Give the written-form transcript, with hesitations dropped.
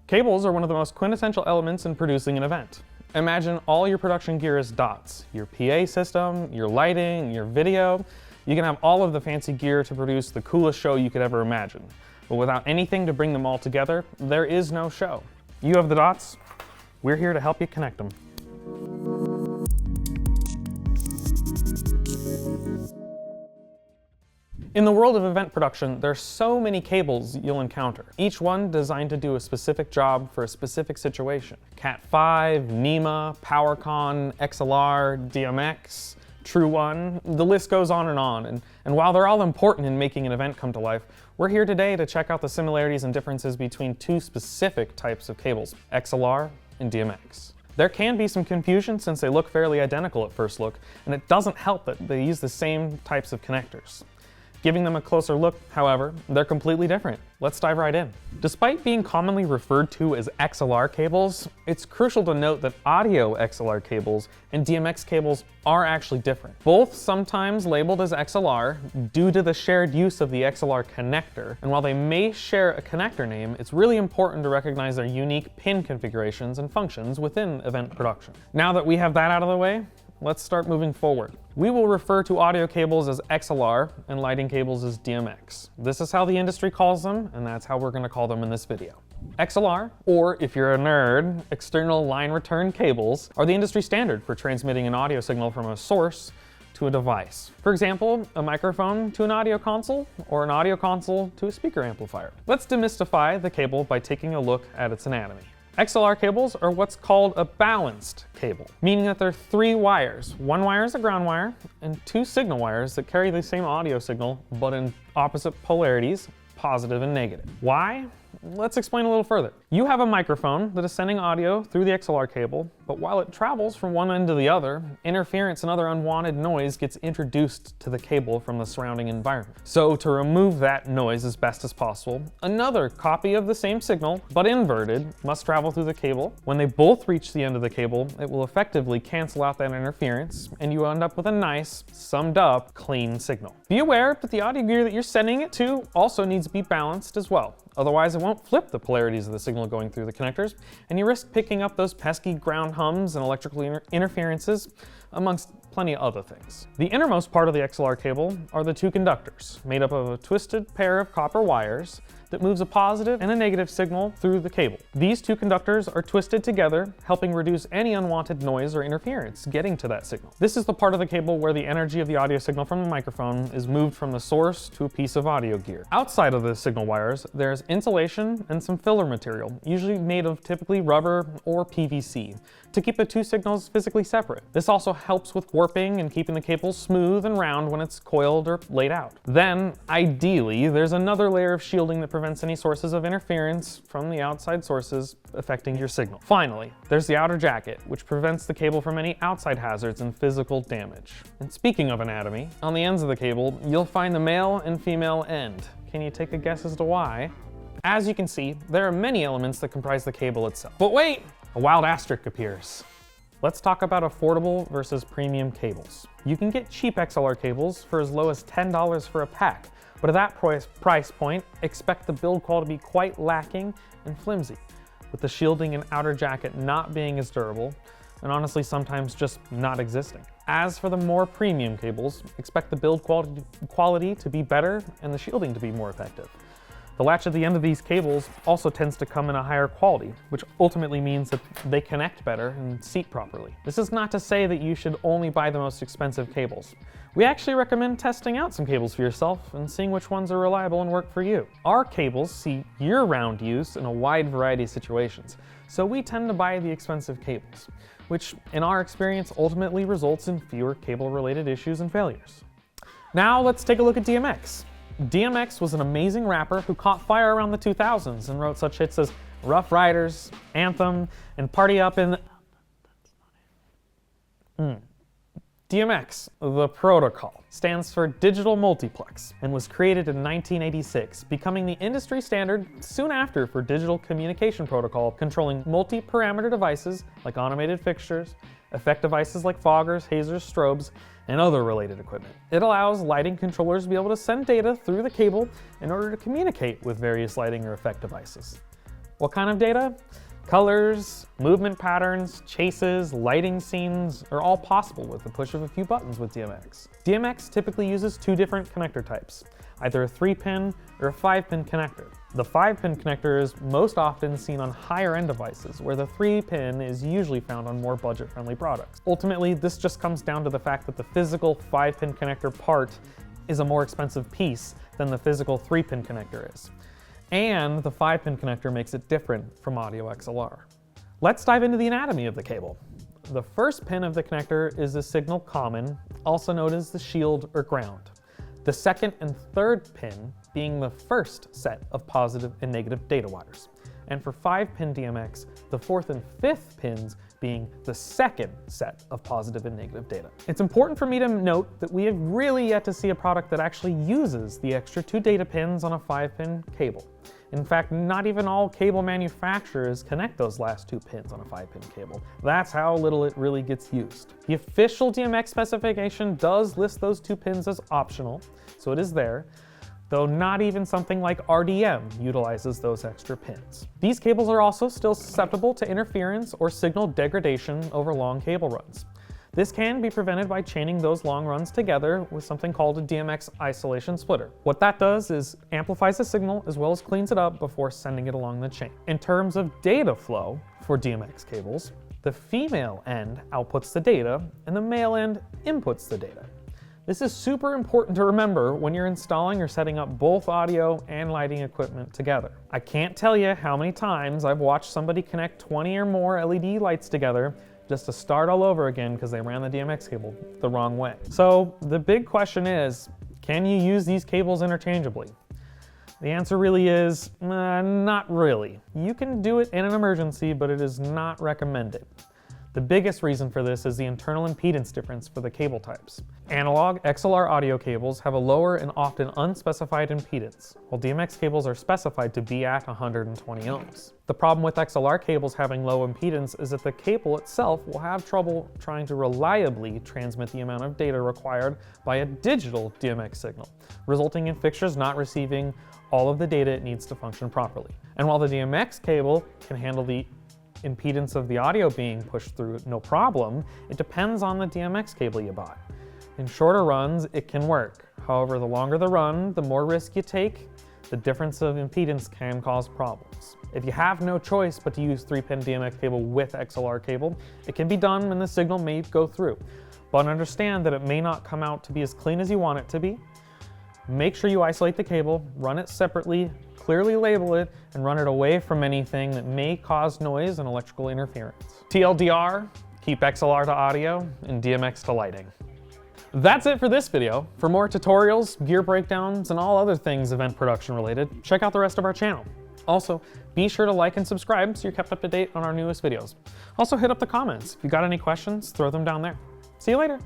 Cables are one of the most quintessential elements in producing an event. Imagine all your production gear as dots. Your PA system, your lighting, your video. You can have all of the fancy gear to produce the coolest show you could ever imagine. But without anything to bring them all together, there is no show. You have the dots, we're here to help you connect them. In the world of event production, there are so many cables you'll encounter, each one designed to do a specific job for a specific situation. Cat5, NEMA, PowerCon, XLR, DMX, True One, the list goes on. And while they're all important in making an event come to life, we're here today to check out the similarities and differences between two specific types of cables, XLR and DMX. There can be some confusion since they look fairly identical at first look, and it doesn't help that they use the same types of connectors. Giving them a closer look, however, they're completely different. Let's dive right in. Despite being commonly referred to as XLR cables, it's crucial to note that audio XLR cables and DMX cables are actually different. Both sometimes labeled as XLR due to the shared use of the XLR connector, and while they may share a connector name, it's really important to recognize their unique pin configurations and functions within event production. Now that we have that out of the way, let's start moving forward. We will refer to audio cables as XLR and lighting cables as DMX. This is how the industry calls them, and that's how we're going to call them in this video. XLR, or if you're a nerd, external line return cables, are the industry standard for transmitting an audio signal from a source to a device. For example, a microphone to an audio console, or an audio console to a speaker amplifier. Let's demystify the cable by taking a look at its anatomy. XLR cables are what's called a balanced cable, meaning that there are three wires. One wire is a ground wire, and two signal wires that carry the same audio signal, but in opposite polarities, positive and negative. Why? Let's explain a little further. You have a microphone that is sending audio through the XLR cable, but while it travels from one end to the other, interference and other unwanted noise gets introduced to the cable from the surrounding environment. So to remove that noise as best as possible, another copy of the same signal, but inverted, must travel through the cable. When they both reach the end of the cable, it will effectively cancel out that interference, and you end up with a nice, summed up, clean signal. Be aware that the audio gear that you're sending it to also needs to be balanced as well. Otherwise, it won't flip the polarities of the signal going through the connectors, and you risk picking up those pesky ground hums and electrical interferences, amongst plenty of other things. The innermost part of the XLR cable are the two conductors, made up of a twisted pair of copper wires that moves a positive and a negative signal through the cable. These two conductors are twisted together, helping reduce any unwanted noise or interference getting to that signal. This is the part of the cable where the energy of the audio signal from the microphone is moved from the source to a piece of audio gear. Outside of the signal wires, there's insulation and some filler material, usually made of typically rubber or PVC, to keep the two signals physically separate. This also helps with warping and keeping the cable smooth and round when it's coiled or laid out. Then, ideally, there's another layer of shielding that prevents any sources of interference from the outside sources affecting your signal. Finally, there's the outer jacket, which prevents the cable from any outside hazards and physical damage. And speaking of anatomy, on the ends of the cable, you'll find the male and female end. Can you take a guess as to why? As you can see, there are many elements that comprise the cable itself. But wait! A wild asterisk appears. Let's talk about affordable versus premium cables. You can get cheap XLR cables for as low as $10 for a pack, but at that price point, expect the build quality to be quite lacking and flimsy, with the shielding and outer jacket not being as durable, and honestly sometimes just not existing. As for the more premium cables, expect the build quality to be better and the shielding to be more effective. The latch at the end of these cables also tends to come in a higher quality, which ultimately means that they connect better and seat properly. This is not to say that you should only buy the most expensive cables. We actually recommend testing out some cables for yourself and seeing which ones are reliable and work for you. Our cables see year-round use in a wide variety of situations, so we tend to buy the expensive cables, which in our experience ultimately results in fewer cable-related issues and failures. Now let's take a look at DMX. DMX was an amazing rapper who caught fire around the 2000s and wrote such hits as Rough Riders, Anthem, and Party Up in DMX, the protocol, stands for Digital Multiplex and was created in 1986, becoming the industry standard soon after for digital communication protocol controlling multi-parameter devices like automated fixtures, effect devices like foggers, hazers, strobes, and other related equipment. It allows lighting controllers to be able to send data through the cable in order to communicate with various lighting or effect devices. What kind of data? Colors, movement patterns, chases, lighting scenes are all possible with the push of a few buttons with DMX. DMX typically uses two different connector types, either a 3-pin or a 5-pin connector. The 5-pin connector is most often seen on higher-end devices, where the 3-pin is usually found on more budget-friendly products. Ultimately, this just comes down to the fact that the physical 5-pin connector part is a more expensive piece than the physical 3-pin connector is. And the 5-pin connector makes it different from audio XLR. Let's dive into the anatomy of the cable. The first pin of the connector is the signal common, also known as the shield or ground. The second and third pin being the first set of positive and negative data wires. And for 5-pin DMX, the fourth and fifth pins being the second set of positive and negative data. It's important for me to note that we have really yet to see a product that actually uses the extra 2 data pins on a 5-pin cable. In fact, not even all cable manufacturers connect those last 2 pins on a 5-pin cable. That's how little it really gets used. The official DMX specification does list those 2 pins as optional, so it is there, though not even something like RDM utilizes those extra pins. These cables are also still susceptible to interference or signal degradation over long cable runs. This can be prevented by chaining those long runs together with something called a DMX isolation splitter. What that does is amplifies the signal as well as cleans it up before sending it along the chain. In terms of data flow for DMX cables, the female end outputs the data and the male end inputs the data. This is super important to remember when you're installing or setting up both audio and lighting equipment together. I can't tell you how many times I've watched somebody connect 20 or more LED lights together just to start all over again because they ran the DMX cable the wrong way. So the big question is, can you use these cables interchangeably? The answer really is, not really. You can do it in an emergency, but it is not recommended. The biggest reason for this is the internal impedance difference for the cable types. Analog XLR audio cables have a lower and often unspecified impedance, while DMX cables are specified to be at 120 ohms. The problem with XLR cables having low impedance is that the cable itself will have trouble trying to reliably transmit the amount of data required by a digital DMX signal, resulting in fixtures not receiving all of the data it needs to function properly. And while the DMX cable can handle the impedance of the audio being pushed through no problem, it depends on the DMX cable you bought. In shorter runs, it can work. However, the longer the run, the more risk you take, the difference of impedance can cause problems. If you have no choice but to use 3-pin DMX cable with XLR cable, it can be done and the signal may go through. But understand that it may not come out to be as clean as you want it to be. Make sure you isolate the cable, run it separately, clearly label it, and run it away from anything that may cause noise and electrical interference. TLDR, keep XLR to audio and DMX to lighting. That's it for this video. For more tutorials, gear breakdowns, and all other things event production related, check out the rest of our channel. Also, be sure to like and subscribe so you're kept up to date on our newest videos. Also, hit up the comments. If you got any questions, throw them down there. See you later.